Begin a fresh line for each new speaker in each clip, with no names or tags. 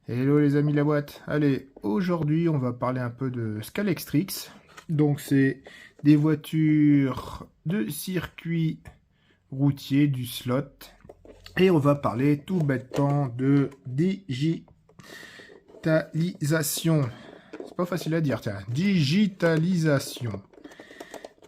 Hello les amis de la boîte. Allez, aujourd'hui on va parler un peu de Scalextric. Donc c'est des voitures de circuit routier du slot. Et on va parler tout bêtement de digitalisation. C'est pas facile à dire, tiens. Digitalisation.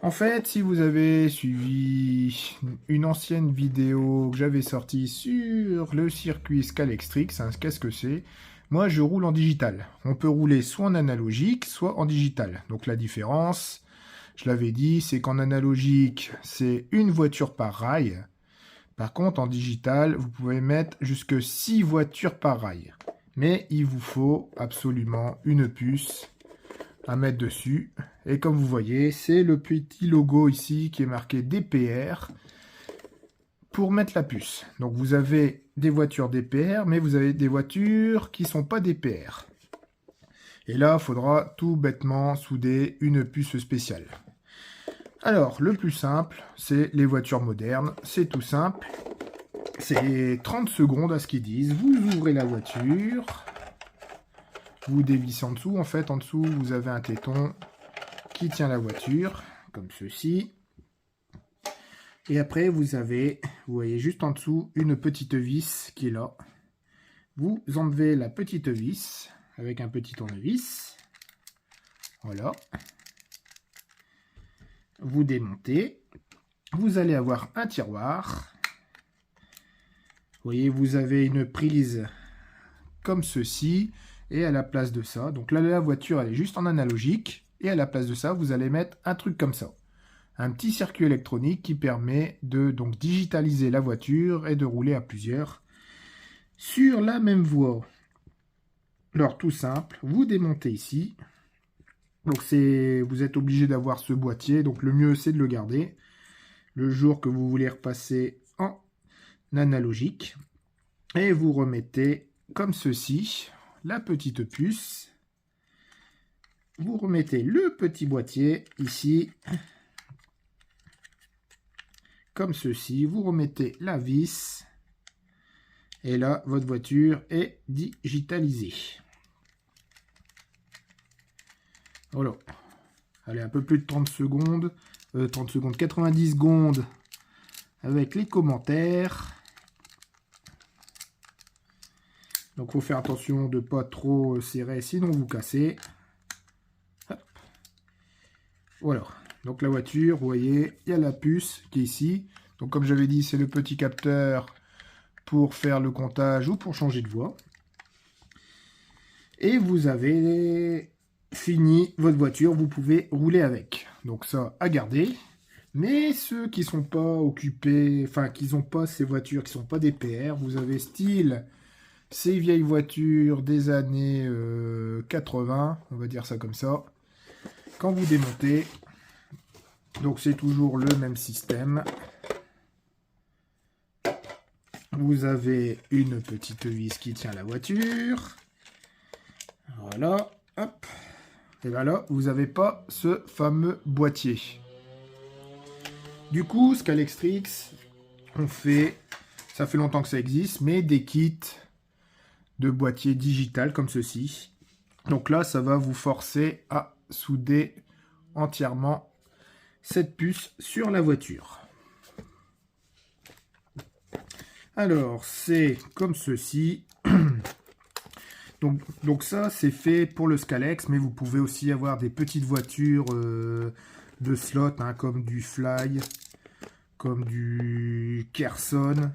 En fait, si vous avez suivi une ancienne vidéo que j'avais sortie sur le circuit Scalextric, qu'est-ce que c'est? Moi, je roule en digital. On peut rouler soit en analogique, soit en digital. Donc la différence, je l'avais dit, c'est qu'en analogique, c'est une voiture par rail. Par contre, en digital, vous pouvez mettre jusque 6 voitures par rail. Mais il vous faut absolument une puce à mettre dessus. Et comme vous voyez, c'est le petit logo ici qui est marqué DPR pour mettre la puce. Donc vous avez des voitures DPR, mais vous avez des voitures qui ne sont pas DPR. Et là, il faudra tout bêtement souder une puce spéciale. Alors, le plus simple, c'est les voitures modernes. C'est tout simple. C'est 30 secondes à ce qu'ils disent. Vous ouvrez la voiture. Vous dévissez en dessous. En fait, en dessous, vous avez un téton qui tient la voiture, comme ceci. Et après, vous voyez juste en dessous, une petite vis qui est là. Vous enlevez la petite vis avec un petit tournevis. Voilà. Vous démontez. Vous allez avoir un tiroir. Vous voyez, vous avez une prise comme ceci. Et à la place de ça, donc là, la voiture, elle est juste en analogique. Et à la place de ça, vous allez mettre un truc comme ça. Un petit circuit électronique qui permet de donc digitaliser la voiture et de rouler à plusieurs sur la même voie. Alors tout simple, vous démontez ici. Donc vous êtes obligé d'avoir ce boîtier, donc le mieux c'est de le garder. Le jour que vous voulez repasser en analogique. Et vous remettez comme ceci la petite puce. Vous remettez le petit boîtier ici. Comme ceci, vous remettez la vis. Et là, votre voiture est digitalisée. Voilà. Allez, un peu plus de 30 secondes. 90 secondes avec les commentaires. Donc, il faut faire attention de ne pas trop serrer, sinon vous cassez. Hop. Voilà. Donc, la voiture, vous voyez, il y a la puce qui est ici. Donc, comme j'avais dit, c'est le petit capteur pour faire le comptage ou pour changer de voie. Et vous avez fini votre voiture, vous pouvez rouler avec. Donc ça, à garder. Mais ceux qui ne sont pas occupés, enfin, qui n'ont pas ces voitures, qui ne sont pas des PR, vous avez style ces vieilles voitures des années 80, on va dire ça comme ça. Quand vous démontez, donc c'est toujours le même système. Vous avez une petite vis qui tient la voiture. Voilà, hop. Et bien là, vous n'avez pas ce fameux boîtier. Du coup, Scalextric, ça fait longtemps que ça existe, mais des kits de boîtier digital comme ceci. Donc là, ça va vous forcer à souder entièrement cette puce sur la voiture. Alors, c'est comme ceci. Donc ça, c'est fait pour le Scalex, mais vous pouvez aussi avoir des petites voitures de slot, hein, comme du Fly, comme du Kerson.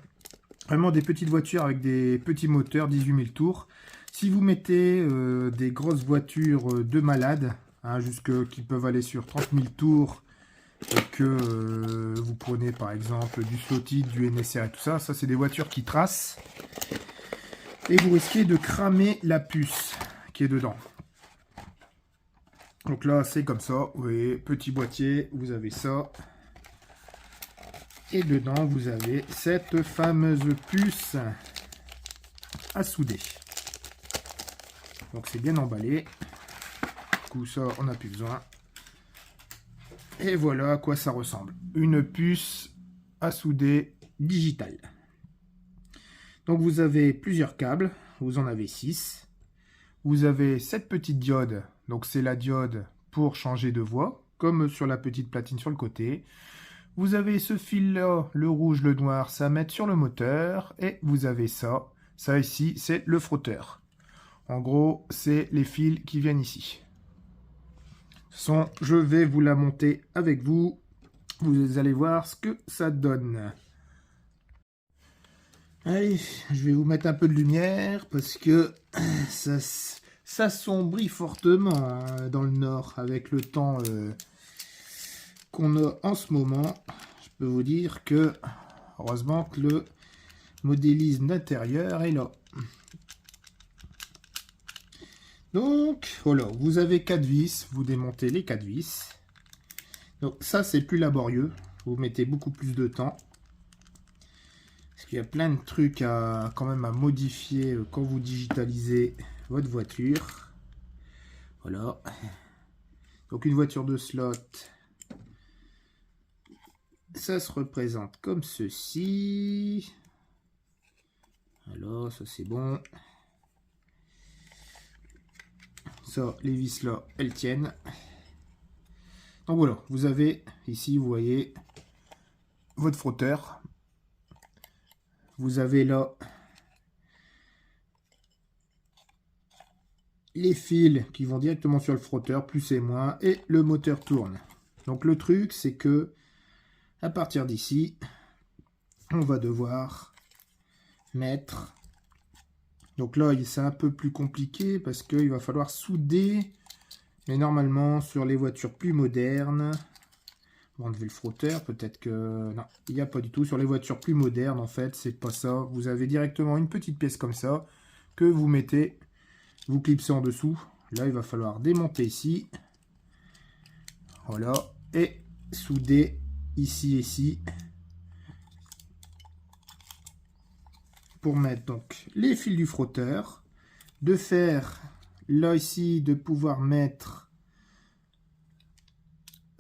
Vraiment des petites voitures avec des petits moteurs, 18 000 tours. Si vous mettez des grosses voitures de malades, hein, qui peuvent aller sur 30 000 tours, et que vous prenez par exemple du Slotted, du NSR et tout ça, ça c'est des voitures qui tracent. Et vous risquez de cramer la puce qui est dedans. Donc là, c'est comme ça. Vous voyez, petit boîtier, vous avez ça. Et dedans, vous avez cette fameuse puce à souder. Donc c'est bien emballé. Du coup, ça, on n'a plus besoin. Et voilà à quoi ça ressemble. Une puce à souder digitale. Donc vous avez plusieurs câbles, vous en avez 6. vous avez cette petite diode. Donc c'est la diode pour changer de voie, comme sur la petite platine sur le côté. Vous avez ce fil-là, le rouge, le noir, ça à mettre sur le moteur. Et vous avez ça. Ça ici, c'est le frotteur. En gros, c'est les fils qui viennent ici. Je vais vous la monter avec vous. Vous allez voir ce que ça donne. Allez, je vais vous mettre un peu de lumière parce que ça sombrit fortement hein, dans le nord avec le temps qu'on a en ce moment. Je peux vous dire que heureusement que le modélisme d'intérieur est là. Donc voilà, vous avez 4 vis, vous démontez les 4 vis. Donc ça c'est plus laborieux, vous mettez beaucoup plus de temps. Parce qu'il y a plein de trucs quand même à modifier quand vous digitalisez votre voiture. Voilà. Donc une voiture de slot, ça se représente comme ceci. Alors ça c'est bon. Ça, les vis là, elles tiennent. Donc voilà, vous avez ici, vous voyez, votre frotteur. Vous avez là les fils qui vont directement sur le frotteur, plus et moins, et le moteur tourne. Donc le truc, c'est que à partir d'ici, on va devoir mettre... Donc là, c'est un peu plus compliqué parce qu'il va falloir souder. Mais normalement, sur les voitures plus modernes... On va enlever le frotteur, peut-être que... Non, il n'y a pas du tout. Sur les voitures plus modernes, en fait, c'est pas ça. Vous avez directement une petite pièce comme ça que vous mettez, vous clipsez en dessous. Là, il va falloir démonter ici. Voilà. Et souder ici et ici. Pour mettre donc les fils du frotteur. De faire, là ici, de pouvoir mettre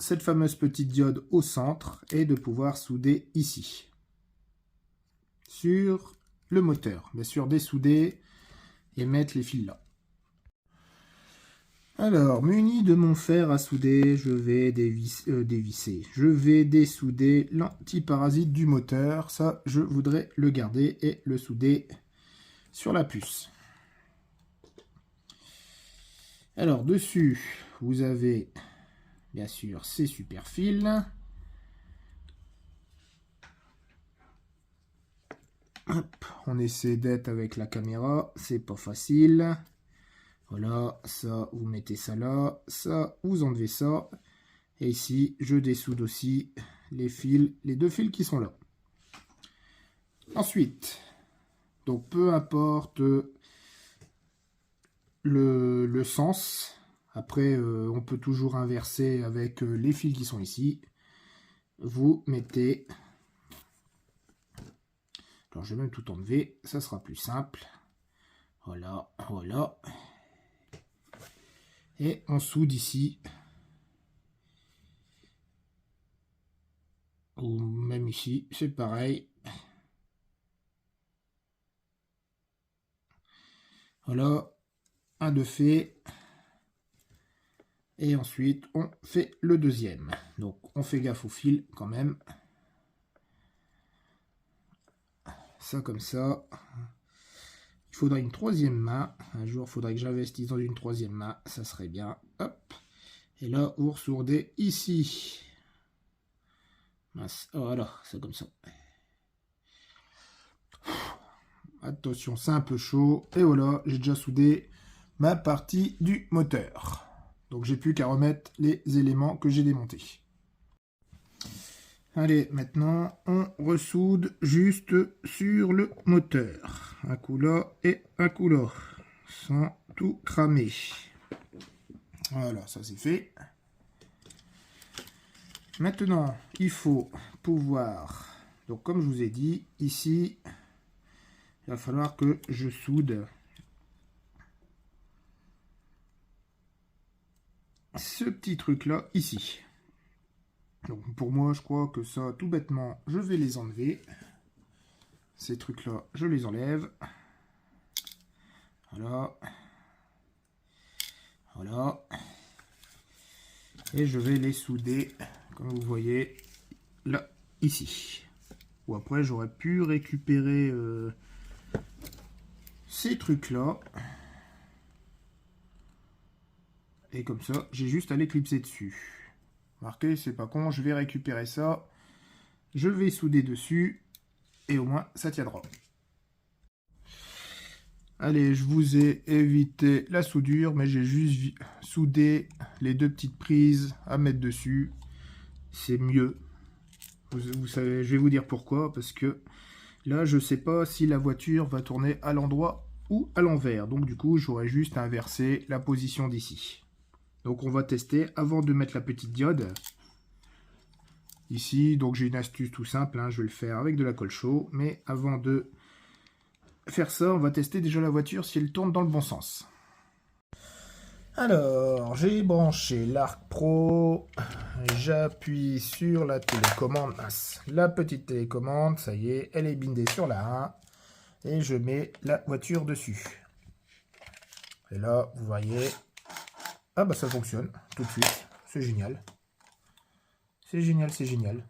cette fameuse petite diode au centre et de pouvoir souder ici sur le moteur. Bien sûr, dessouder et mettre les fils là. Alors, muni de mon fer à souder, je vais dévisser. Je vais dessouder l'antiparasite du moteur. Ça, je voudrais le garder et le souder sur la puce. Alors, dessus, vous avez... Bien sûr, c'est super fils. Hop, on essaie d'être avec la caméra, c'est pas facile. Voilà, ça, vous mettez ça là, ça, vous enlevez ça. Et ici, je dessoude aussi les fils, les 2 fils qui sont là. Ensuite, donc peu importe le sens. Après, on peut toujours inverser avec les fils qui sont ici. Vous mettez... Alors, je vais même tout enlever. Ça sera plus simple. Voilà, voilà. Et on soude ici. Ou même ici, c'est pareil. Voilà, un de fait. Et ensuite, on fait le deuxième. Donc, on fait gaffe au fil quand même. Ça comme ça. Il faudrait une troisième main. Un jour, il faudrait que j'investisse dans une troisième main. Ça serait bien. Hop. Et là, vous ressourdez ici. Voilà, c'est comme ça. Attention, c'est un peu chaud. Et voilà, j'ai déjà soudé ma partie du moteur. Donc j'ai plus qu'à remettre les éléments que j'ai démontés. Allez, maintenant on ressoude juste sur le moteur. Un coup là et un coup là. Sans tout cramer. Voilà, ça c'est fait. Maintenant, il faut pouvoir... Donc comme je vous ai dit, ici, il va falloir que je soude ce petit truc là ici. Donc pour moi, je crois que ça, tout bêtement, je vais les enlever. Ces trucs là, je les enlève. Voilà. Voilà. Et je vais les souder, comme vous voyez, là, ici. Ou après, j'aurais pu récupérer ces trucs-là. Et comme ça, j'ai juste à les clipser dessus. Marquez, c'est pas con, je vais récupérer ça. Je vais souder dessus. Et au moins, ça tiendra. Allez, je vous ai évité la soudure, mais j'ai juste soudé les deux petites prises à mettre dessus. C'est mieux. Vous savez, je vais vous dire pourquoi, parce que là, je ne sais pas si la voiture va tourner à l'endroit ou à l'envers. Donc du coup, j'aurais juste à inverser la position d'ici. Donc on va tester avant de mettre la petite diode. Ici, donc j'ai une astuce tout simple, hein, je vais le faire avec de la colle chaude, mais avant de faire ça, on va tester déjà la voiture si elle tourne dans le bon sens. Alors, j'ai branché l'Arc Pro, j'appuie sur la télécommande, la petite télécommande, ça y est, elle est bindée sur la 1, et je mets la voiture dessus. Et là, vous voyez, ah bah ça fonctionne tout de suite, c'est génial. C'est génial, c'est génial.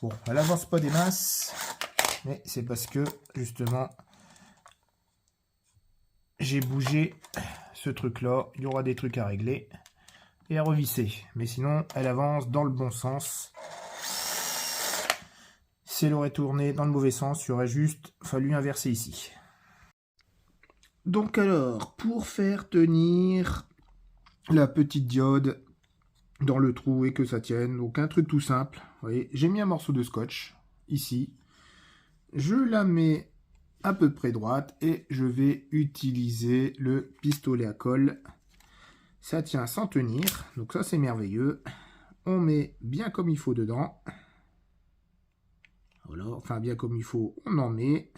Bon, elle avance pas des masses, mais c'est parce que, justement, j'ai bougé ce truc-là. Il y aura des trucs à régler et à revisser. Mais sinon, elle avance dans le bon sens. Si elle aurait tourné dans le mauvais sens, il aurait juste fallu inverser ici. Donc alors, pour faire tenir la petite diode dans le trou et que ça tienne, donc un truc tout simple. Vous voyez, j'ai mis un morceau de scotch ici. Je la mets à peu près droite et je vais utiliser le pistolet à colle. Ça tient sans tenir, donc ça c'est merveilleux. On met bien comme il faut dedans. Voilà, enfin bien comme il faut, on en met.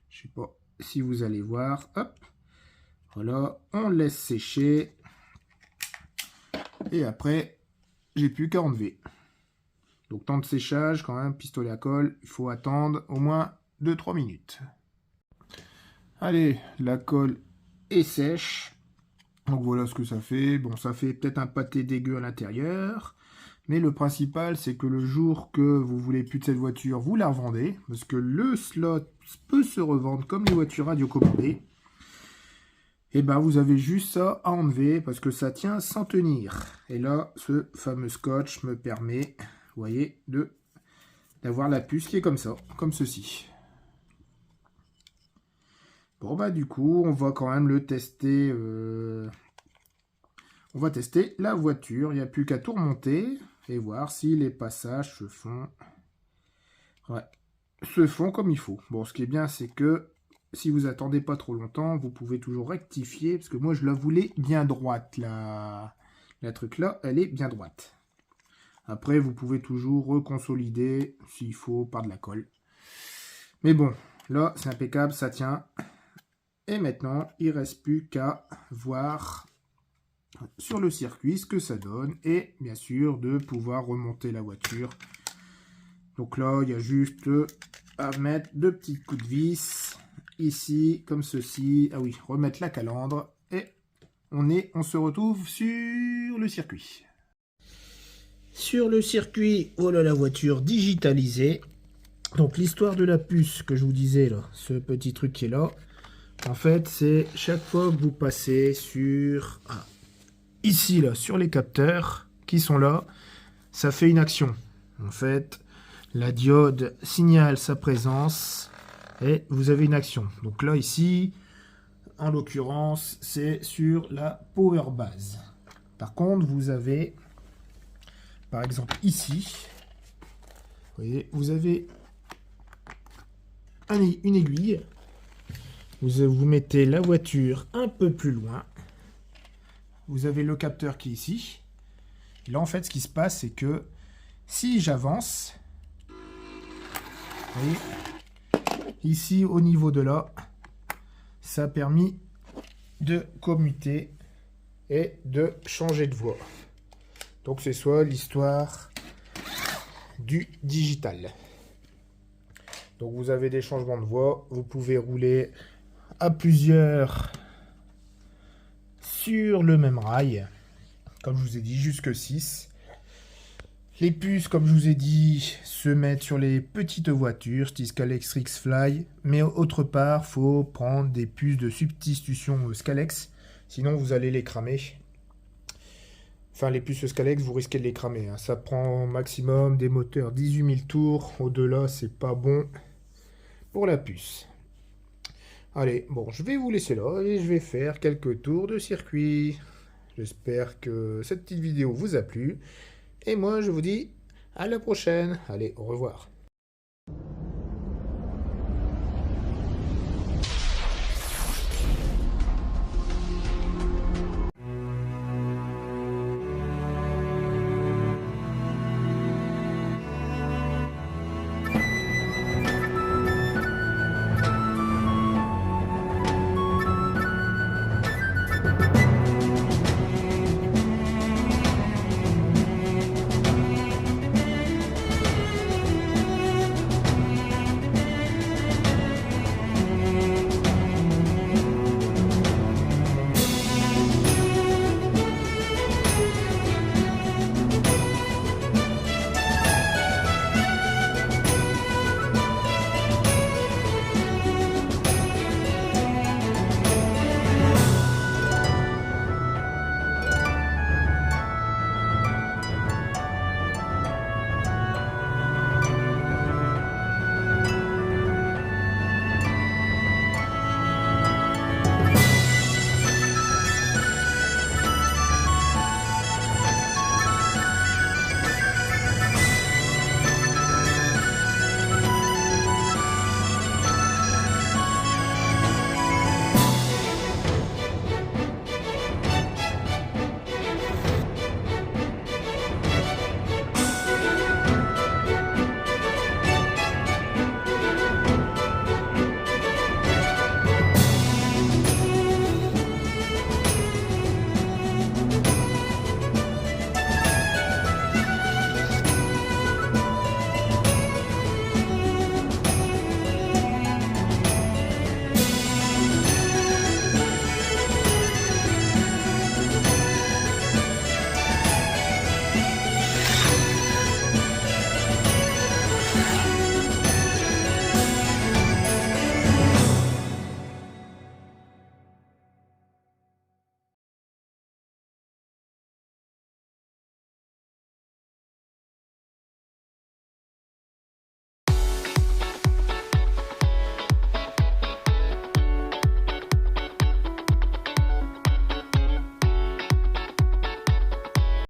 Je sais pas si vous allez voir. Hop, voilà, on laisse sécher. Et après, j'ai plus qu'à enlever. Donc temps de séchage, quand même, pistolet à colle, il faut attendre au moins 2-3 minutes. Allez, la colle est sèche. Donc voilà ce que ça fait. Bon, ça fait peut-être un pâté dégueu à l'intérieur. Mais le principal, c'est que le jour que vous voulez plus de cette voiture, vous la revendez. Parce que le slot peut se revendre comme les voitures radiocommandées. Et ben vous avez juste ça à enlever parce que ça tient sans tenir. Et là, ce fameux scotch me permet, vous voyez, d'avoir la puce qui est comme ça, comme ceci. Bon bah du coup, on va quand même le tester. On va tester la voiture. Il n'y a plus qu'à tout remonter et voir si les passages se font. Ouais, se font comme il faut. Bon, ce qui est bien, c'est que si vous attendez pas trop longtemps, vous pouvez toujours rectifier, parce que moi je la voulais bien droite, la truc là, elle est bien droite. Après, vous pouvez toujours reconsolider, s'il faut, par de la colle. Mais bon, là, c'est impeccable, ça tient. Et maintenant, il ne reste plus qu'à voir sur le circuit ce que ça donne, et bien sûr, de pouvoir remonter la voiture. Donc là, il y a juste à mettre deux petits coups de vis. Ici, comme ceci. Ah oui, remettre la calandre. Et on se retrouve sur le circuit. Sur le circuit, voilà la voiture digitalisée. Donc l'histoire de la puce que je vous disais là, ce petit truc qui est là. En fait, c'est chaque fois que vous passez sur... ici là, sur les capteurs qui sont là, ça fait une action. En fait, la diode signale sa présence. Et vous avez une action. Donc là, ici, en l'occurrence, c'est sur la power base. Par contre, vous avez, par exemple, ici, vous voyez, vous avez une aiguille. Vous mettez la voiture un peu plus loin. Vous avez le capteur qui est ici. Et là, en fait, ce qui se passe, c'est que si j'avance, vous voyez, ici, au niveau de là, ça a permis de commuter et de changer de voie. Donc, c'est soit l'histoire du digital. Donc, vous avez des changements de voie. Vous pouvez rouler à plusieurs sur le même rail. Comme je vous ai dit, jusque 6. Les puces, comme je vous ai dit, se mettent sur les petites voitures, style Scalex Rixfly. Mais autre part, faut prendre des puces de substitution Scalex. Sinon, vous allez les cramer. Enfin, les puces Scalex, vous risquez de les cramer. Ça prend au maximum des moteurs 18 000 tours. Au-delà, c'est pas bon pour la puce. Allez, bon, je vais vous laisser là et je vais faire quelques tours de circuit. J'espère que cette petite vidéo vous a plu. Et moi, je vous dis à la prochaine. Allez, au revoir.